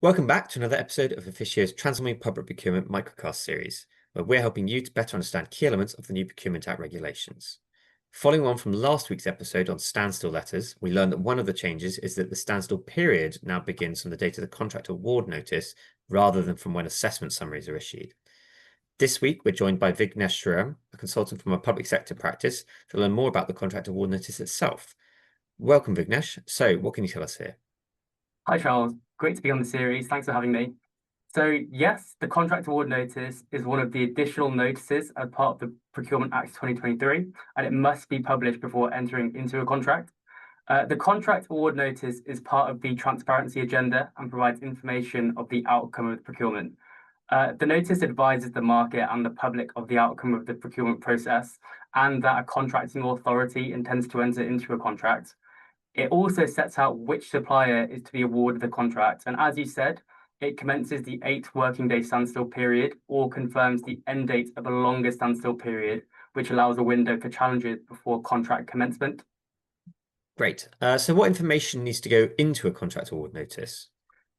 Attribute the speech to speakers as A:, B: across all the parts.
A: Welcome back to another episode of Efficio's Transforming Public Procurement Microcast series, where we're helping you to better understand key elements of the new Procurement Act regulations. Following on from last week's episode on standstill letters, we learned that one of the changes is that the standstill period now begins from the date of the contract award notice rather than from when assessment summaries are issued. This week, we're joined by Vignesh Sriram, a consultant from a public sector practice, to learn more about the contract award notice itself. Welcome, Vignesh. So, what can you tell us here?
B: Hi, Charles. Great to be on the series. Thanks for having me. So, yes, the contract award notice is one of the additional notices as part of the Procurement Act 2023, and it must be published before entering into a contract. The contract award notice is part of the transparency agenda and provides information of the outcome of the procurement. The notice advises the market and the public of the outcome of the procurement process and that a contracting authority intends to enter into a contract. It also sets out which supplier is to be awarded the contract. And as you said, it commences the 8 working day standstill period or confirms the end date of a longer standstill period, which allows a window for challenges before contract commencement.
A: Great. So what information needs to go into a contract award notice?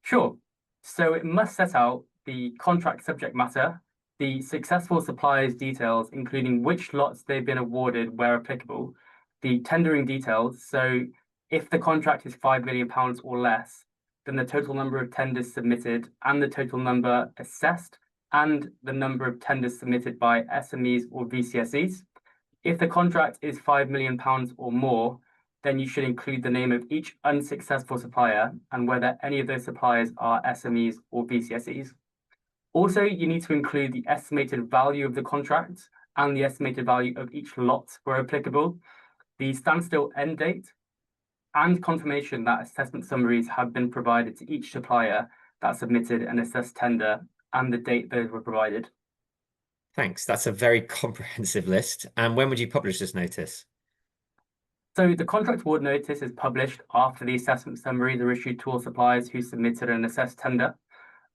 B: Sure. So it must set out the contract subject matter, the successful supplier's details, including which lots they've been awarded where applicable, the tendering details. So if the contract is £5 million or less, then the total number of tenders submitted and the total number assessed and the number of tenders submitted by SMEs or VCSEs. If the contract is £5 million or more, then you should include the name of each unsuccessful supplier and whether any of those suppliers are SMEs or VCSEs. Also, you need to include the estimated value of the contract and the estimated value of each lot where applicable, the standstill end date, and confirmation that assessment summaries have been provided to each supplier that submitted an assessed tender and the date those were provided.
A: Thanks. That's a very comprehensive list. And when would you publish this notice?
B: So the contract award notice is published after the assessment summaries are issued to all suppliers who submitted an assessed tender.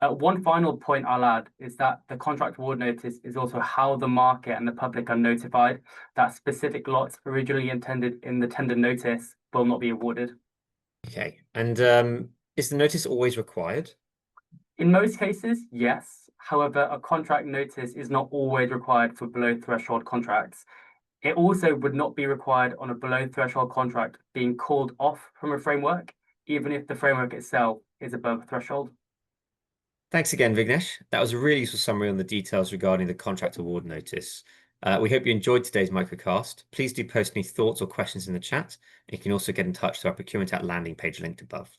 B: One final point I'll add is that the contract award notice is also how the market and the public are notified that specific lots originally intended in the tender notice will not be awarded.
A: Okay. And is the notice always required?
B: In most cases, yes. However, a contract notice is not always required for below threshold contracts. It also would not be required on a below threshold contract being called off from a framework, even if the framework itself is above threshold.
A: Thanks again, Vignesh. That was a really useful summary on the details regarding the contract award notice. We hope you enjoyed today's microcast. Please do post any thoughts or questions in the chat. And you can also get in touch to our Procurement Act landing page linked above.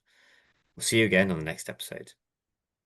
A: We'll see you again on the next episode.